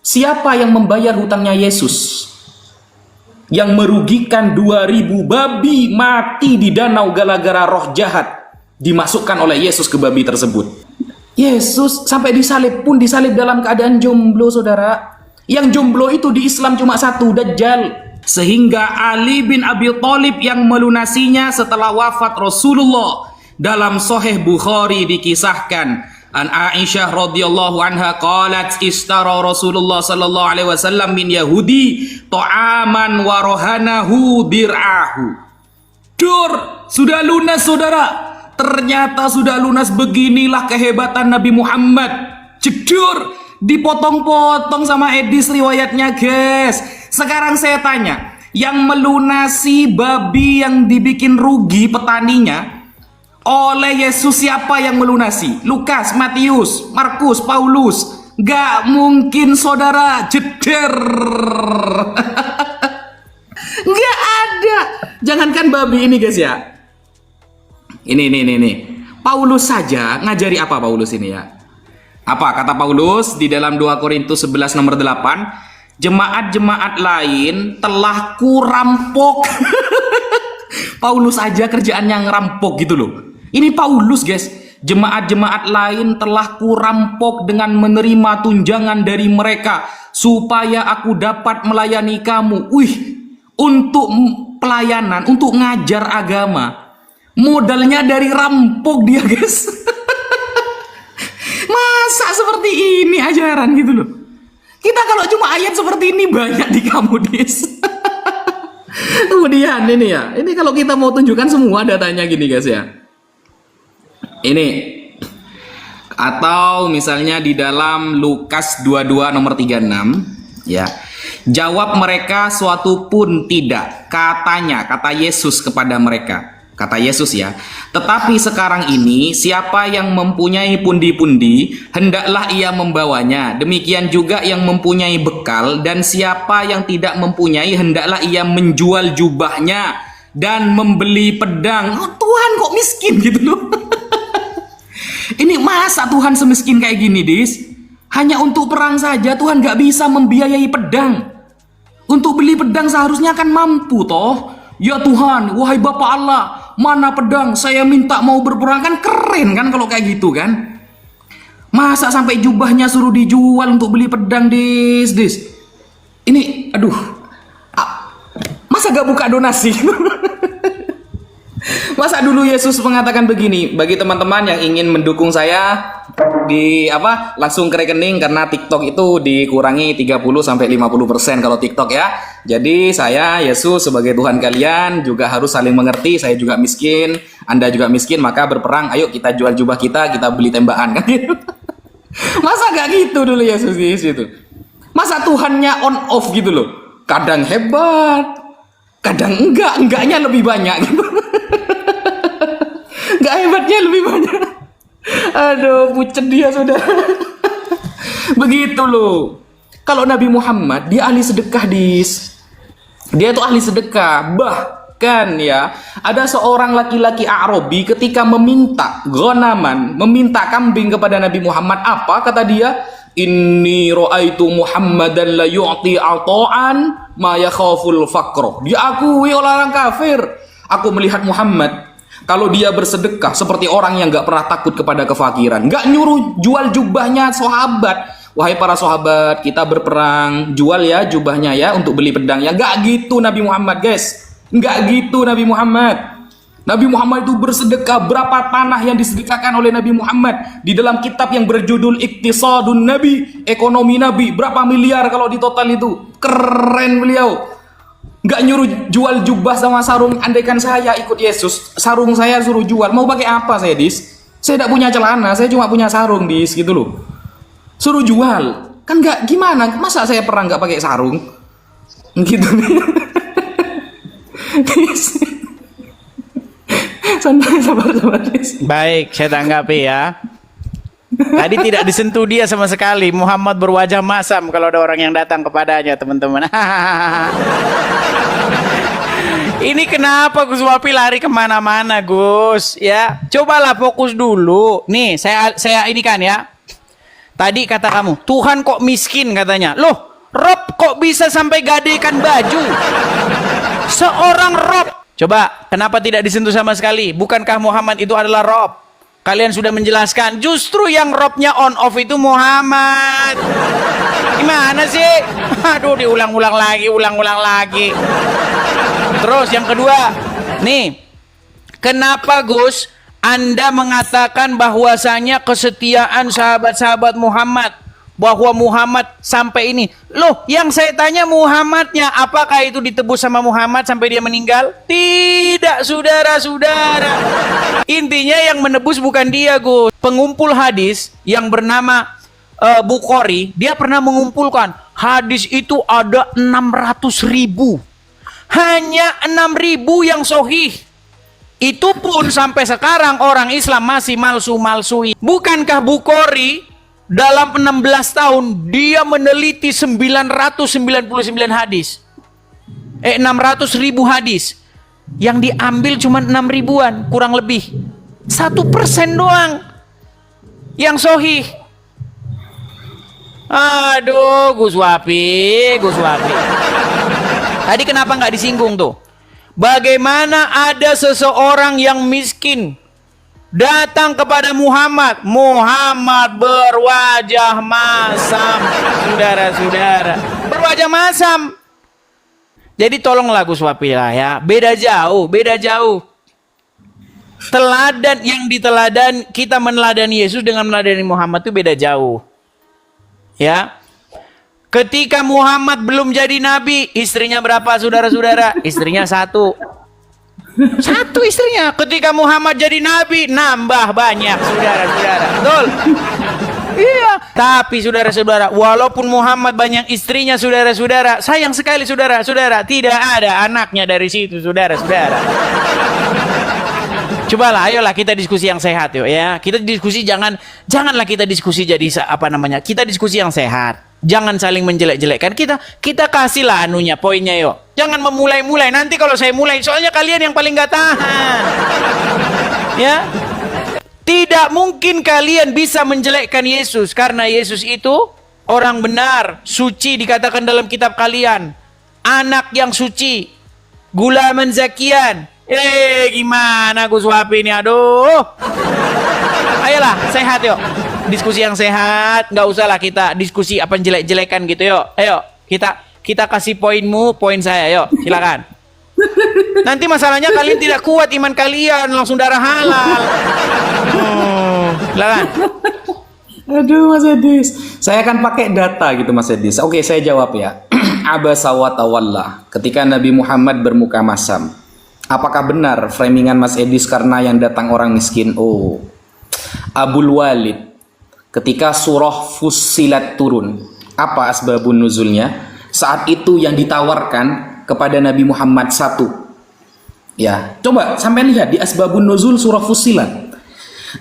Siapa yang membayar hutangnya Yesus? Yang merugikan 2000 babi mati di danau gara-gara roh jahat dimasukkan oleh Yesus ke babi tersebut. Yesus sampai disalib pun disalib dalam keadaan jomblo, saudara. Yang jomblo itu di Islam cuma satu, Dajjal. Sehingga Ali bin Abi Thalib yang melunasinya setelah wafat Rasulullah. Dalam Sahih Bukhari dikisahkan, an Aisyah radhiyallahu anha qalat istara Rasulullah sallallahu alaihi wasallam min Yahudi ta'aman wa rohanahu dir'ahu. Dur, sudah lunas, saudara. Ternyata sudah lunas. Beginilah kehebatan Nabi Muhammad. Jedur, dipotong-potong sama Edis riwayatnya, guys. Sekarang saya tanya, yang melunasi babi yang dibikin rugi petaninya oleh Yesus, siapa yang melunasi? Lukas, Matius, Markus, Paulus? Gak mungkin, saudara. Jeder. Gak ada. Jangankan babi ini, guys, ya. Ini. Paulus saja ngajari apa Paulus ini, ya? Apa kata Paulus di dalam 2 Korintus 11 nomor 8? Jemaat-jemaat lain telah kurampok. Paulus aja kerjaannya ngerampok gitu loh. Ini Paulus, guys. Jemaat-jemaat lain telah kurampok dengan menerima tunjangan dari mereka supaya aku dapat melayani kamu. Wih, untuk pelayanan, untuk ngajar agama, modalnya dari rampok dia, guys. Masa seperti ini ajaran gitu loh. Kita kalau cuma ayat seperti ini banyak di kamu, Dis. Kemudian ini ya, ini kalau kita mau tunjukkan semua datanya gini, guys, ya. Ini atau misalnya di dalam Lukas 22 nomor 36, ya. Jawab mereka suatu pun tidak, katanya, kata Yesus kepada mereka. Kata Yesus, ya, tetapi sekarang ini siapa yang mempunyai pundi-pundi, hendaklah ia membawanya. Demikian juga yang mempunyai bekal, dan siapa yang tidak mempunyai, hendaklah ia menjual jubahnya dan membeli pedang. Oh, Tuhan kok miskin gitu loh. Ini masa Tuhan semiskin kayak gini, Dis? Hanya untuk perang saja Tuhan gak bisa membiayai pedang. Untuk beli pedang seharusnya kan mampu, toh. Ya Tuhan, wahai Bapa Allah, mana pedang? Saya minta mau berperang. Kan keren kan kalau kayak gitu kan? Masa sampai jubahnya suruh dijual untuk beli pedang, Dis? Ini, aduh, masa gak buka donasi? Masa dulu Yesus mengatakan begini, bagi teman-teman yang ingin mendukung saya di langsung ke rekening, karena TikTok itu dikurangi 30-50% kalau TikTok, ya. Jadi saya, Yesus sebagai Tuhan kalian, juga harus saling mengerti. Saya juga miskin, Anda juga miskin, maka berperang. Ayo kita jual jubah kita beli tembakan, kan gitu. Masa gak gitu dulu Yesus di situ? Masa Tuhannya on off gitu loh? Kadang hebat, kadang enggaknya lebih banyak gitu. Enggak hebatnya lebih banyak. Aduh, pucet dia, saudara. Begitu loh. Kalau Nabi Muhammad, dia ahli sedekah, Dis. Dia itu ahli sedekah. Bahkan, ya, ada seorang laki-laki Arabi ketika meminta ghanaman, meminta kambing kepada Nabi Muhammad. Apa kata dia? Inni ra'aitu Muhammadan la yu'ti ata'an ma yakhaful faqra. Diakui oleh orang kafir. Aku melihat Muhammad, kalau dia bersedekah seperti orang yang gak pernah takut kepada kefakiran. Gak nyuruh jual jubahnya sahabat. Wahai para sahabat, kita berperang, jual ya jubahnya ya untuk beli pedang ya. Gak gitu Nabi Muhammad, guys. Gak gitu Nabi Muhammad. Nabi Muhammad itu bersedekah. Berapa tanah yang disedekahkan oleh Nabi Muhammad di dalam kitab yang berjudul Iqtisadun Nabi, ekonomi Nabi. Berapa miliar kalau di total itu. Keren beliau. Gak nyuruh jual jubah sama sarung. Andaikan saya ikut Yesus, sarung saya suruh jual, mau pakai apa saya, Dis? Saya tidak punya celana, saya cuma punya sarung, Dis, gitu loh. Suruh jual, kan gak gimana? Masa saya perang gak pakai sarung? Gitu nih. Dis. Sabar, Dis. Baik, saya tanggapi ya. Tadi tidak disentuh dia sama sekali. Muhammad berwajah masam kalau ada orang yang datang kepadanya, teman-teman. Ini kenapa Gus Wapi lari kemana-mana, Gus? Ya, cobalah fokus dulu. Nih, saya ini kan ya. Tadi kata kamu, Tuhan kok miskin katanya. Loh, Rob kok bisa sampai gadekan baju? Seorang Rob. Coba, kenapa tidak disentuh sama sekali? Bukankah Muhammad itu adalah Rob? Kalian sudah menjelaskan, justru yang Robnya on off itu Muhammad. Gimana sih? Aduh, diulang-ulang lagi, ulang-ulang lagi. Terus yang kedua, nih, kenapa Gus Anda mengatakan bahwasanya kesetiaan sahabat-sahabat Muhammad, bahwa Muhammad sampai ini? Loh, yang saya tanya Muhammadnya, apakah itu ditebus sama Muhammad sampai dia meninggal? Tidak, saudara-saudara. Intinya yang menebus bukan dia, Gus. Pengumpul hadis yang bernama Bukhari, dia pernah mengumpulkan hadis itu ada 600.000. Hanya 6.000 yang sahih. Itu pun sampai sekarang orang Islam masih malsu-malsui. Bukankah Bukhari dalam 16 tahun dia meneliti 999 hadis? 600.000 hadis. Yang diambil cuma 6 ribuan, kurang lebih. 1% doang yang sahih. Aduh, Gus Wapi. Tadi kenapa nggak disinggung tuh? Bagaimana ada seseorang yang miskin datang kepada Muhammad. Muhammad berwajah masam, saudara-saudara. Berwajah masam. Jadi tolonglah Gus Wapi lah ya. Beda jauh. Teladan yang diteladan, kita meneladani Yesus dengan meneladani Muhammad itu beda jauh. Ya. Ketika Muhammad belum jadi nabi, istrinya berapa saudara-saudara? Istrinya 1. 1 istrinya. Ketika Muhammad jadi nabi, nambah banyak saudara-saudara. Betul? Iya. Tapi saudara-saudara, walaupun Muhammad banyak istrinya saudara-saudara, sayang sekali saudara-saudara, tidak ada anaknya dari situ saudara-saudara. Cobalah, ayolah kita diskusi yang sehat yuk ya. Kita diskusi janganlah kita diskusi jadi apa namanya? Kita diskusi yang sehat. Jangan saling menjelek-jelekkan. Kita kasihlah anunya, poinnya yuk. Jangan memulai-mulai. Nanti kalau saya mulai, soalnya kalian yang paling gak tahan. Ya. Tidak mungkin kalian bisa menjelekkan Yesus karena Yesus itu orang benar, suci dikatakan dalam kitab kalian. Anak yang suci, gulaman zakian. Gimana Gus Wapi ini? Aduh. Ayolah, sehat yuk. Diskusi yang sehat, nggak usahlah kita diskusi apa jelek-jelekan gitu yuk. Ayo, kita kasih poinmu, poin saya, yuk. Silakan. Nanti masalahnya kalian tidak kuat iman kalian, langsung darah halal. Silakan. Aduh Mas Edis, saya akan pakai data gitu Mas Edis. Oke, saya jawab ya. Abasa wa tawalla. Ketika Nabi Muhammad bermuka masam. Apakah benar framingan Mas Edis karena yang datang orang miskin? Oh, Abul Walid. Ketika surah Fussilat turun, apa asbabun nuzulnya? Saat itu yang ditawarkan kepada Nabi Muhammad 1. Ya, coba sampai lihat di asbabun nuzul surah Fussilat.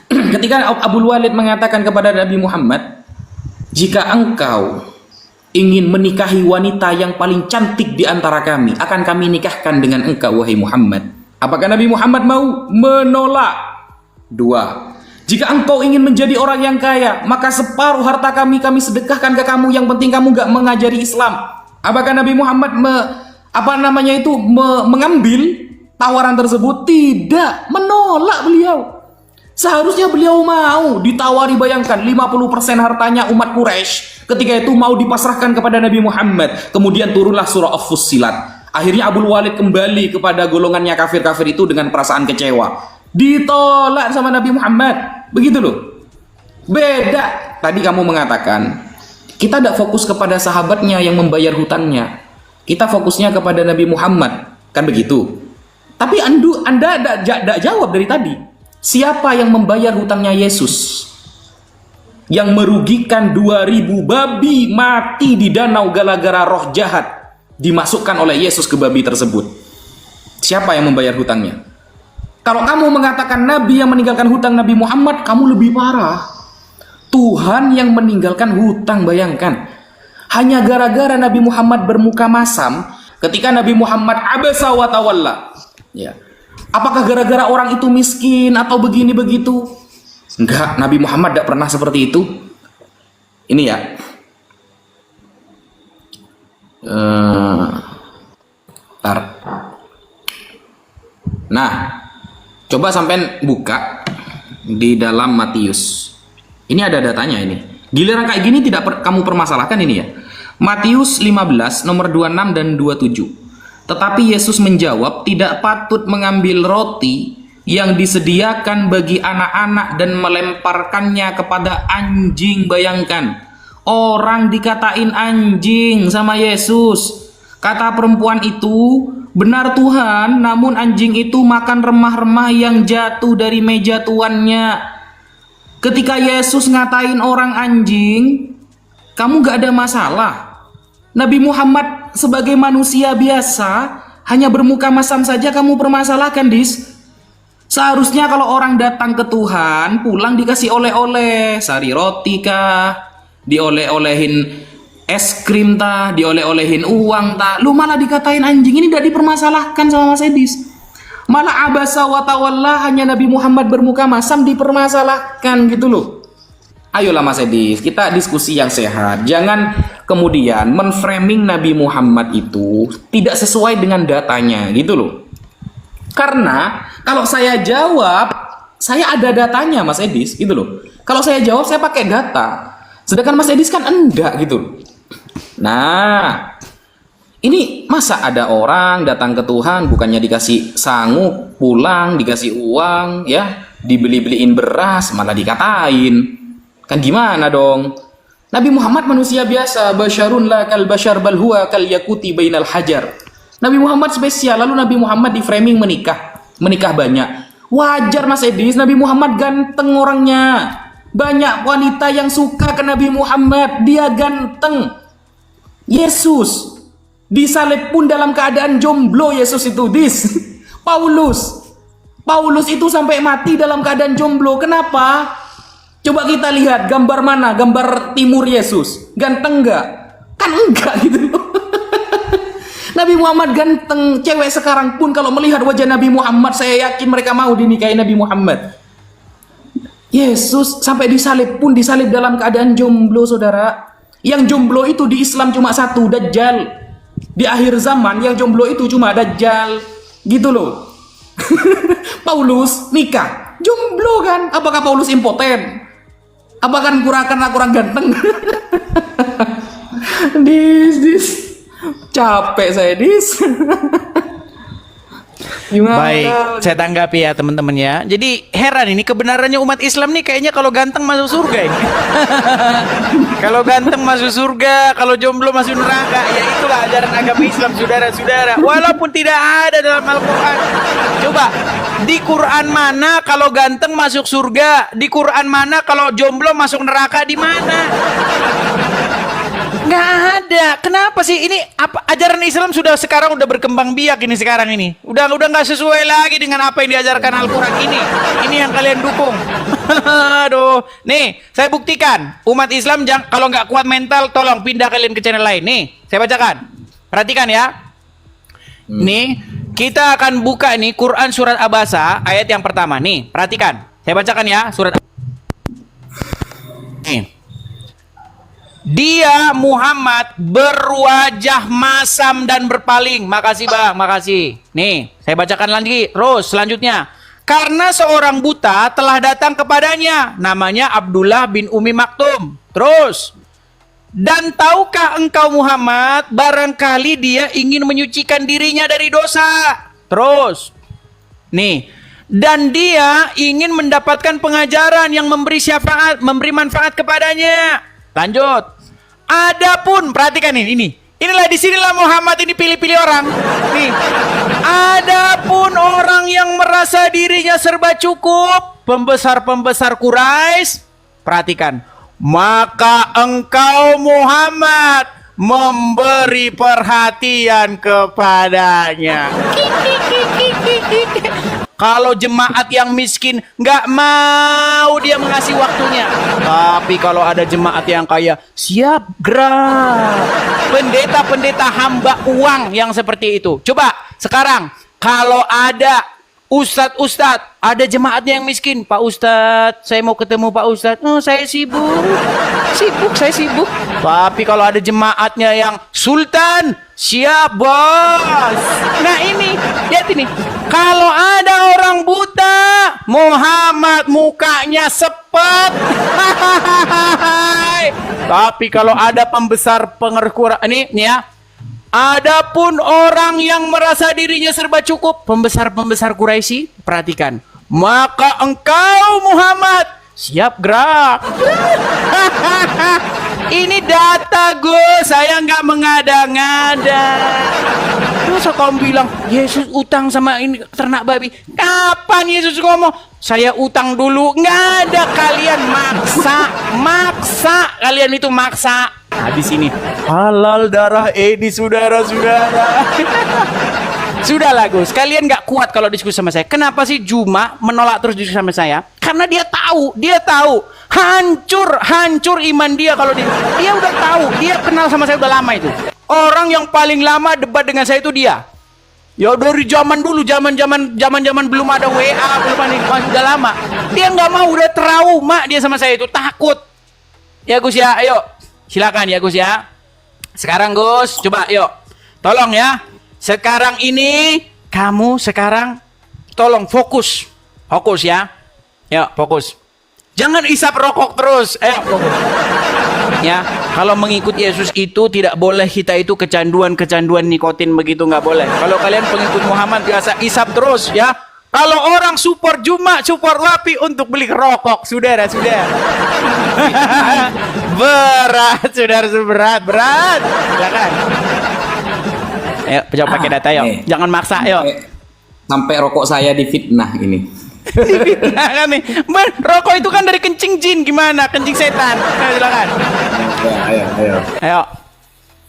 Ketika Abul Walid mengatakan kepada Nabi Muhammad, jika engkau ingin menikahi wanita yang paling cantik di antara kami, akan kami nikahkan dengan engkau wahai Muhammad. Apakah Nabi Muhammad mau? Menolak. 2. Jika engkau ingin menjadi orang yang kaya, maka separuh harta kami sedekahkan ke kamu. Yang penting kamu gak mengajari Islam. Apakah Nabi Muhammad mengambil tawaran tersebut? Tidak, menolak beliau. Seharusnya beliau mau ditawari, bayangkan 50% hartanya umat Quraisy ketika itu mau dipasrahkan kepada Nabi Muhammad. Kemudian turunlah surah As-Fussilat. Akhirnya Abul Walid kembali kepada golongannya kafir-kafir itu dengan perasaan kecewa. Ditolak sama Nabi Muhammad. Begitu loh. Beda. Tadi kamu mengatakan kita tidak fokus kepada sahabatnya yang membayar hutangnya. Kita fokusnya kepada Nabi Muhammad. Kan begitu. Tapi Anda tidak jawab dari tadi. Siapa yang membayar hutangnya Yesus? Yang merugikan 2000 babi mati di danau gara-gara roh jahat dimasukkan oleh Yesus ke babi tersebut. Siapa yang membayar hutangnya? Kalau kamu mengatakan Nabi yang meninggalkan hutang Nabi Muhammad, kamu lebih parah. Tuhan yang meninggalkan hutang, bayangkan. Hanya gara-gara Nabi Muhammad bermuka masam, ketika Nabi Muhammad abasa wa tawalla. Ya. Apakah gara-gara orang itu miskin atau begini begitu? Enggak, Nabi Muhammad tidak pernah seperti itu. Ini ya. Ntar. Nah, coba sampai buka di dalam Matius. Ini ada datanya ini. Giliran kayak gini tidak kamu permasalahkan ini ya. Matius 15 nomor 26 dan 27. Tetapi Yesus menjawab, tidak patut mengambil roti yang disediakan bagi anak-anak dan melemparkannya kepada anjing. Bayangkan, orang dikatain anjing sama Yesus. Kata perempuan itu, benar Tuhan, namun anjing itu makan remah-remah yang jatuh dari meja tuannya. Ketika Yesus ngatain orang anjing, kamu gak ada masalah. Nabi Muhammad sebagai manusia biasa, hanya bermuka masam saja kamu permasalahkan, dis. Seharusnya kalau orang datang ke Tuhan, pulang dikasih oleh-oleh, sari roti kah, dioleh-olehin es krim tah, dioleh-olehin uang tah. Lu malah dikatain anjing, ini tidak dipermasalahkan sama Mas Edis. Malah abasa wa tawalla, hanya Nabi Muhammad bermuka masam dipermasalahkan gitu loh. Ayolah Mas Edis, kita diskusi yang sehat. Jangan kemudian menframing Nabi Muhammad itu tidak sesuai dengan datanya gitu loh. Karena kalau saya jawab, saya ada datanya Mas Edis gitu loh. Kalau saya jawab, saya pakai data. Sedangkan Mas Edis kan enggak gitu loh. Nah, ini masa ada orang datang ke Tuhan bukannya dikasih sangu, pulang dikasih uang ya, dibeli-beliin beras malah dikatain. Kan gimana dong? Nabi Muhammad manusia biasa, basyarun la kal basyar bal huwa kal yakuti bainal hajar. Nabi Muhammad spesial, lalu Nabi Muhammad di framing menikah banyak. Wajar Mas Edis, Nabi Muhammad ganteng orangnya. Banyak wanita yang suka ke Nabi Muhammad, dia ganteng. Yesus disalib pun dalam keadaan jomblo. Yesus itu, dis. Paulus itu sampai mati dalam keadaan jomblo. Kenapa? Coba kita lihat gambar mana, gambar timur Yesus. Ganteng enggak? Kan enggak gitu loh. Nabi Muhammad ganteng. Cewek sekarang pun kalau melihat wajah Nabi Muhammad, saya yakin mereka mau dinikahi Nabi Muhammad. Yesus sampai disalib pun disalib dalam keadaan jomblo, saudara. Yang jomblo itu di Islam cuma satu, Dajjal. Di akhir zaman yang jomblo itu cuma Dajjal. Gitu loh. Paulus nikah, jomblo kan? Apakah Paulus impoten? Apakah karena kurang ganteng? dis. Capek saya, dis. Gimana? Baik, saya tanggapi ya teman-teman ya. Jadi heran ini kebenarannya umat Islam nih kayaknya kalau ganteng masuk surga ini. Kalau ganteng masuk surga, kalau jomblo masuk neraka. Ya itulah ajaran agama Islam, saudara-saudara. Walaupun tidak ada dalam Al-Quran. Coba, di Quran mana kalau ganteng masuk surga? Di Quran mana kalau jomblo masuk neraka? Di mana? Nggak ada. Kenapa sih ini? Apa ajaran Islam sekarang udah berkembang biak ini sekarang ini. Udah nggak sesuai lagi dengan apa yang diajarkan Al-Quran ini. Ini yang kalian dukung. Aduh. Nih, saya buktikan. Umat Islam kalau nggak kuat mental, tolong pindah kalian ke channel lain. Nih, saya bacakan. Perhatikan ya. Nih, kita akan buka nih Quran surat Abasa ayat yang pertama. Nih, perhatikan. Saya bacakan ya surat. Nih. Dia Muhammad berwajah masam dan berpaling. Makasih bang, makasih. Nih, saya bacakan lagi. Terus selanjutnya. Karena seorang buta telah datang kepadanya. Namanya Abdullah bin Umi Maktum. Terus. Dan tahukah engkau Muhammad, barangkali dia ingin menyucikan dirinya dari dosa. Terus. Nih. Dan dia ingin mendapatkan pengajaran yang memberi manfaat kepadanya. Lanjut. Adapun perhatikan ini. Inilah disinilah Muhammad ini pilih-pilih orang. Nih. Adapun orang yang merasa dirinya serba cukup, pembesar-pembesar Quraisy, perhatikan. Maka engkau Muhammad memberi perhatian kepadanya. Kalau jemaat yang miskin nggak mau dia mengasih waktunya. Tapi kalau ada jemaat yang kaya, siap gerak. Pendeta-pendeta hamba uang yang seperti itu. Coba sekarang kalau ada Ustadz, ada jemaatnya yang miskin. Pak Ustadz, saya mau ketemu Pak Ustadz. Oh, saya sibuk. Saya sibuk. Tapi kalau ada jemaatnya yang Sultan, siap bos. Nah ini, lihat ini. Kalau ada orang buta, Muhammad mukanya sepet. Tapi kalau ada pembesar pengerkuran, ini ya. Adapun orang yang merasa dirinya serba cukup, pembesar-pembesar Quraisy, perhatikan. Maka engkau Muhammad siap gerak. Ini data Gus, saya nggak mengada-ngada. Terus kamu bilang Yesus utang sama ini ternak babi. Kapan Yesus ngomong saya utang dulu? Nggak ada, kalian maksa kalian itu maksa. Habis ini halal darah Edi saudara-saudara. Sudahlah Gus, kalian nggak kuat kalau diskusi sama saya. Kenapa sih Juma menolak terus diskusi sama saya? Karena dia tahu hancur iman dia kalau dia udah tahu, dia kenal sama saya udah lama itu. Orang yang paling lama debat dengan saya itu dia. Ya dari zaman dulu, zaman belum ada WA, belum ada, udah lama. Dia nggak mau, udah trauma dia sama saya itu, takut. Ya Gus ya, ayo. Silakan ya Gus ya. Sekarang Gus, coba yuk. Tolong ya. Sekarang ini kamu tolong fokus. Fokus ya. Yuk, fokus. Jangan isap rokok terus. Ayo, fokus. Ya, kalau mengikut Yesus itu tidak boleh kita itu kecanduan nikotin begitu, nggak boleh. Kalau kalian pengikut Muhammad biasa isap terus ya. Kalau orang support Juma, support Wapi untuk beli rokok, saudara. Berat, saudara, berat. Silakan. Ayo, coba pakai data, yuk. Jangan maksa, yuk. Sampai rokok saya difitnah ini. Difitnah kan nih. Rokok itu kan dari kencing jin, gimana? Kencing setan. Ayo, silakan. Ayo.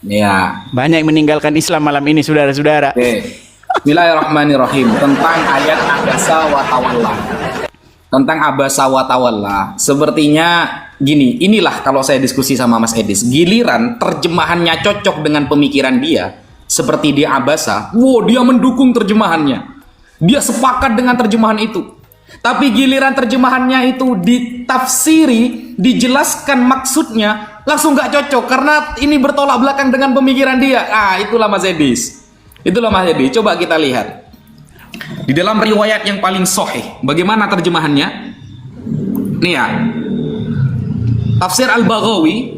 Ya. Banyak yang meninggalkan Islam malam ini, saudara-saudara. Bismillahirrahmanirrahim. Tentang ayat abasa wa tawalla. Tentang abasa wa tawalla. Sepertinya gini, inilah kalau saya diskusi sama Mas Edis, giliran terjemahannya cocok dengan pemikiran dia, seperti dia abasa, dia mendukung terjemahannya. Dia sepakat dengan terjemahan itu. Tapi giliran terjemahannya itu ditafsiri, dijelaskan maksudnya, langsung nggak cocok karena ini bertolak belakang dengan pemikiran dia. Itulah Mas Edis. Itulah Mas Edi. Coba kita lihat di dalam riwayat yang paling sahih bagaimana terjemahannya. Nih ya, Tafsir Al-Baghawi,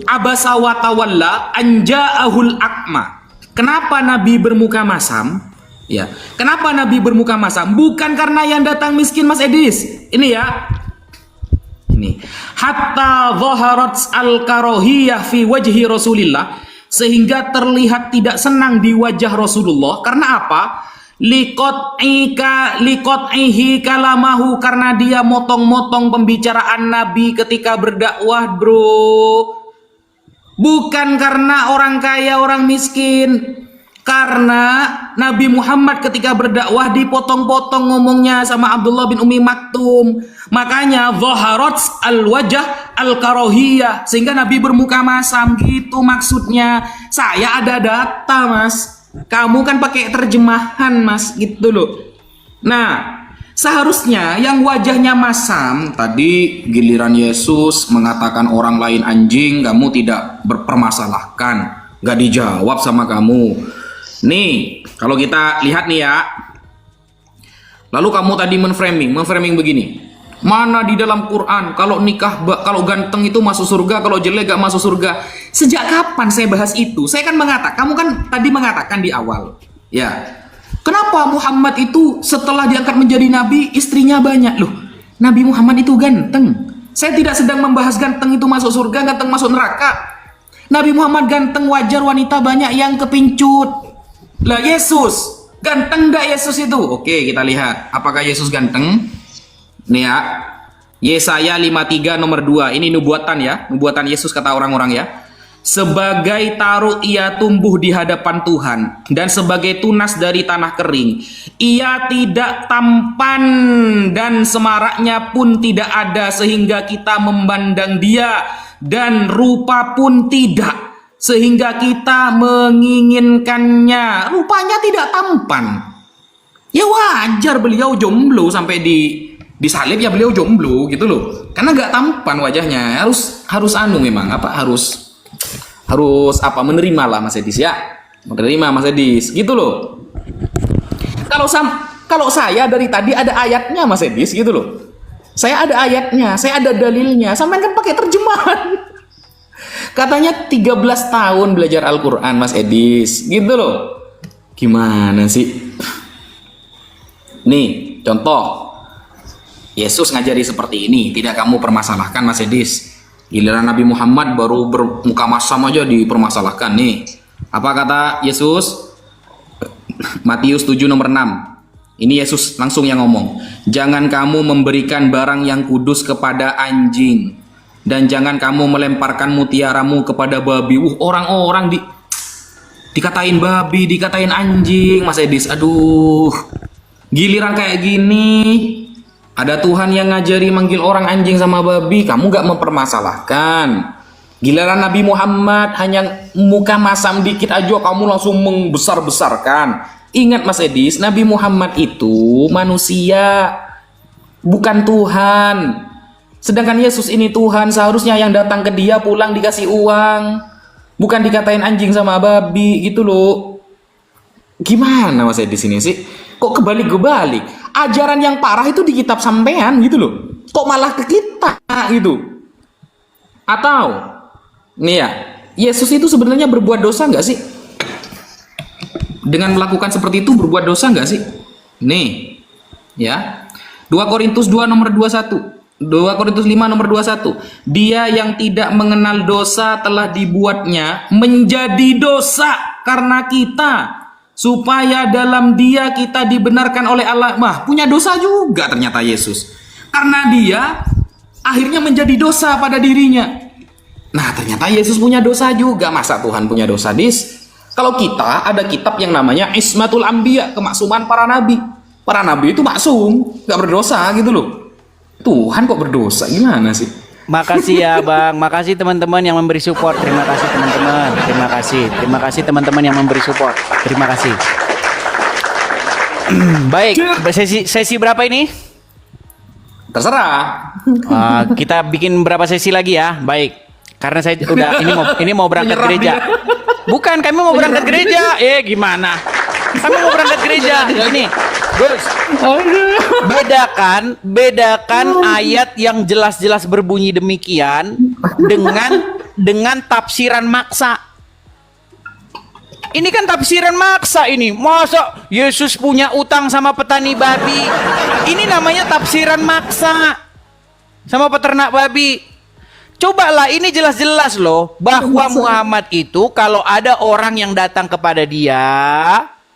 abasa wa tawalla an ja'ahul aqma. Kenapa Nabi bermuka masam? Ya, kenapa Nabi bermuka masam? Bukan karena yang datang miskin, Mas Edis. Ini ya. Ini. Hatta zaharat al-karahiyah fi wajhi Rasulillah. Sehingga terlihat tidak senang di wajah Rasulullah. Karena apa? Liqat'ihi kalamahu, karena dia motong-motong pembicaraan Nabi ketika berdakwah, bro. Bukan karena orang kaya, orang miskin. Karena Nabi Muhammad ketika berdakwah dipotong-potong ngomongnya sama Abdullah bin Umi Maktum. Makanya zaharat al-wajah al-karahiyah, sehingga Nabi bermuka masam, gitu maksudnya. Saya ada data, Mas. Kamu kan pakai terjemahan, Mas, gitu loh. Nah, seharusnya yang wajahnya masam tadi giliran Yesus mengatakan orang lain anjing, kamu tidak berpermasalahkan, gak dijawab sama kamu. Nih, kalau kita lihat nih ya. Lalu kamu tadi menframing begini. Mana di dalam Quran kalau nikah, kalau ganteng itu masuk surga, kalau jelek gak masuk surga? Sejak kapan saya bahas itu? Saya kan mengatakan, kamu kan tadi mengatakan di awal, ya. Kenapa Muhammad itu setelah diangkat menjadi nabi istrinya banyak? Loh, Nabi Muhammad itu ganteng. Saya tidak sedang membahas ganteng itu masuk surga, ganteng masuk neraka. Nabi Muhammad ganteng, wajar wanita banyak yang kepincut. Lah Yesus, ganteng gak Yesus itu? Oke, kita lihat. Apakah Yesus ganteng? Nih ya. Yesaya 53 nomor 2. Ini nubuatan ya. Nubuatan Yesus kata orang-orang ya. Sebagai taruh ia tumbuh di hadapan Tuhan, dan sebagai tunas dari tanah kering. Ia tidak tampan dan semaraknya pun tidak ada, sehingga kita memandang dia, dan rupa pun tidak, sehingga kita menginginkannya. Rupanya tidak tampan. Ya wajar beliau jomblo sampai disalib, ya beliau jomblo gitu loh. Karena nggak tampan wajahnya. Harus anu memang apa harus apa menerima lah Mas Edis ya. Menerima Mas Edis gitu loh. Kalau saya dari tadi ada ayatnya Mas Edis gitu loh. Saya ada ayatnya, saya ada dalilnya. Sampai kan pakai terjemahan. Katanya 13 tahun belajar Al-Quran Mas Edis gitu loh. Gimana sih? Nih contoh, Yesus ngajari seperti ini, tidak kamu permasalahkan Mas Edis. Giliran Nabi Muhammad baru bermuka masam aja dipermasalahkan nih. Apa kata Yesus? Matius 7 nomor 6. Ini Yesus langsung yang ngomong. Jangan kamu memberikan barang yang kudus kepada anjing, dan jangan kamu melemparkan mutiaramu kepada babi. Orang-orang dikatain babi, dikatain anjing, Mas Edis. Aduh. Giliran kayak gini, ada Tuhan yang ngajari manggil orang anjing sama babi, kamu gak mempermasalahkan. Giliran Nabi Muhammad hanya muka masam dikit aja, kamu langsung membesar-besarkan. Ingat Mas Edis, Nabi Muhammad itu manusia, bukan Tuhan. Sedangkan Yesus ini Tuhan, seharusnya yang datang ke dia pulang dikasih uang, bukan dikatain anjing sama babi gitu loh. Gimana Mas Edis ini sih? Kok kebalik-kebalik? Ajaran yang parah itu di kitab sampean gitu loh. Kok malah ke kita gitu? Atau nih ya, Yesus itu sebenarnya berbuat dosa nggak sih? Dengan melakukan seperti itu berbuat dosa nggak sih? Nih, ya. 2 Korintus 2 nomor 21. 2 Korintus 5 nomor 21. Dia yang tidak mengenal dosa telah dibuatnya menjadi dosa karena kita, supaya dalam dia kita dibenarkan oleh Allah. Wah, punya dosa juga ternyata Yesus. Karena dia akhirnya menjadi dosa pada dirinya. Nah, ternyata Yesus punya dosa juga. Masa Tuhan punya dosa, Dis? Kalau kita ada kitab yang namanya Ismatul Anbiya, kemaksuman para nabi. Para nabi itu maksum, nggak berdosa gitu loh. Tuhan kok berdosa? Gimana sih? Makasih ya Bang, makasih teman-teman yang memberi support. Terima kasih teman-teman, terima kasih teman-teman yang memberi support. Terima kasih. Baik, sesi berapa ini? Terserah. Kita bikin berapa sesi lagi ya? Baik, karena saya udah ini mau berangkat gereja. Bukan, kami mau berangkat gereja. Gimana? Kami mau berangkat gereja. Ini, Gus. Bedakan ayat yang jelas-jelas berbunyi demikian dengan tafsiran maksa. Ini kan tafsiran maksa ini. Masa Yesus punya utang sama petani babi? Ini namanya tafsiran maksa sama peternak babi. Cobalah, ini jelas-jelas loh bahwa Muhammad itu kalau ada orang yang datang kepada dia,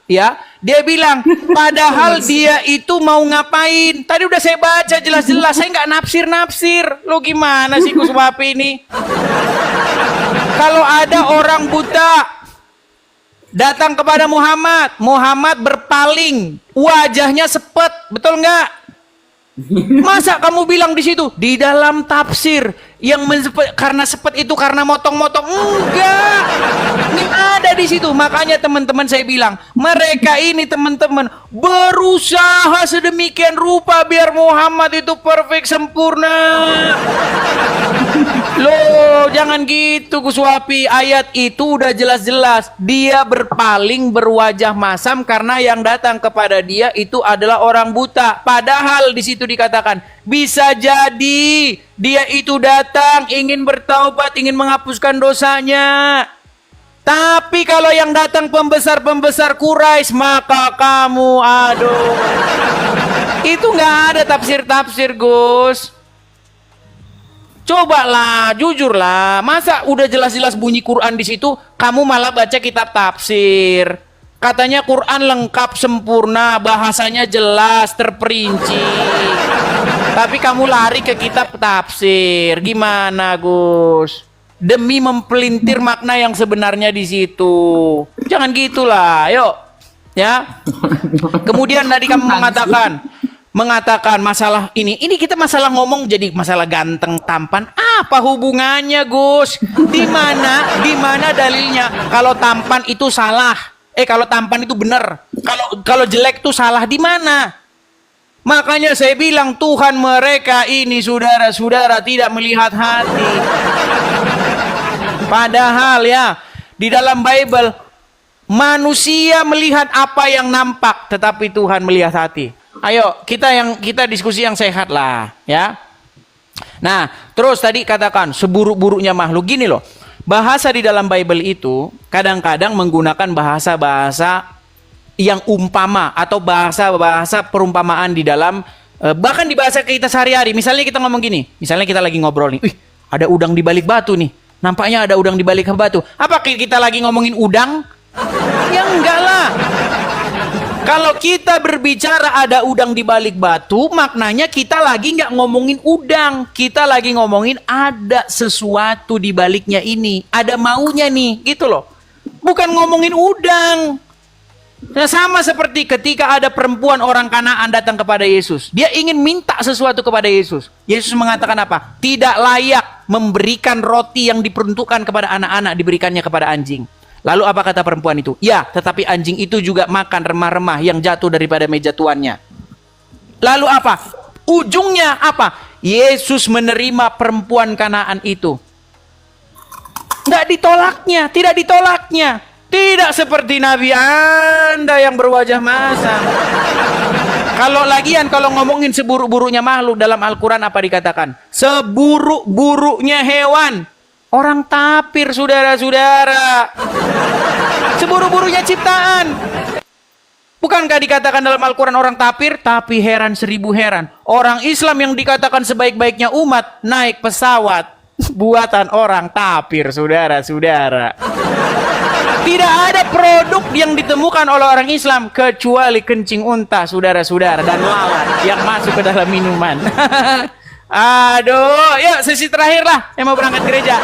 ya, dia bilang padahal dia itu mau ngapain. Tadi udah saya baca jelas-jelas, saya nggak nafsir-nafsir. Lo gimana sih Gus Wapi ini? Kalau ada orang buta datang kepada Muhammad berpaling, wajahnya sepet, betul nggak? Masa kamu bilang di situ di dalam tafsir yang karena sepet itu karena motong-motong? Enggak, ini ada di situ. Makanya teman-teman saya bilang mereka ini teman-teman berusaha sedemikian rupa biar Muhammad itu perfect sempurna. Loh, jangan gitu Gus Wapi. Ayat itu udah jelas-jelas dia berpaling berwajah masam karena yang datang kepada dia itu adalah orang buta. Padahal di situ dikatakan bisa jadi dia itu datang ingin bertaubat, ingin menghapuskan dosanya. Tapi kalau yang datang pembesar-pembesar Quraisy, maka kamu, aduh, itu nggak ada tafsir-tafsir Gus. Cobalah, jujurlah. Masa udah jelas-jelas bunyi Quran di situ, kamu malah baca kitab tafsir. Katanya Quran lengkap sempurna, bahasanya jelas, terperinci. Tapi kamu lari ke kitab tafsir. Gimana, Gus? Demi mempelintir makna yang sebenarnya di situ. Jangan gitulah, yuk. Ya. Kemudian tadi kamu mengatakan masalah ini kita masalah ngomong jadi masalah ganteng tampan. Apa hubungannya, Gus? Di mana dalilnya kalau tampan itu salah? Kalau tampan itu benar. Kalau jelek tuh salah di mana? Makanya saya bilang Tuhan mereka ini saudara-saudara tidak melihat hati. Padahal ya di dalam Bible manusia melihat apa yang nampak, tetapi Tuhan melihat hati. Ayo kita diskusi yang sehat lah, ya. Nah, terus tadi katakan seburuk-buruknya makhluk gini loh. Bahasa di dalam Bible itu kadang-kadang menggunakan bahasa-bahasa yang umpama atau bahasa-bahasa perumpamaan di dalam bahkan di bahasa kita sehari-hari. Misalnya kita ngomong gini, misalnya kita lagi ngobrol nih, ada udang di balik batu nih. Nampaknya ada udang di balik batu. Apa kita lagi ngomongin udang? Ya enggak lah. Kalau kita berbicara ada udang di balik batu, maknanya kita lagi nggak ngomongin udang. Kita lagi ngomongin ada sesuatu di baliknya ini. Ada maunya nih, gitu loh. Bukan ngomongin udang. Nah, sama seperti ketika ada perempuan orang Kanaan datang kepada Yesus. Dia ingin minta sesuatu kepada Yesus. Yesus mengatakan apa? Tidak layak memberikan roti yang diperuntukkan kepada anak-anak, diberikannya kepada anjing. Lalu apa kata perempuan itu? Ya, tetapi anjing itu juga makan remah-remah yang jatuh daripada meja tuannya. Lalu apa? Ujungnya apa? Yesus menerima perempuan Kanaan itu. Tidak ditolaknya. Tidak seperti Nabi Anda yang berwajah masam. Kalau ngomongin seburuk-buruknya makhluk dalam Al-Quran apa dikatakan? Seburuk-buruknya hewan. Orang tapir, saudara-saudara. Seburuk-buruknya ciptaan. Bukankah dikatakan dalam Al-Quran orang tapir? Tapi heran 1000 heran. Orang Islam yang dikatakan sebaik-baiknya umat naik pesawat. Buatan orang tapir, saudara-saudara. Tidak ada produk yang ditemukan oleh orang Islam kecuali kencing unta, saudara-saudara, dan lalat yang masuk ke dalam minuman. Aduh, yuk sesi terakhir lah yang mau berangkat gereja.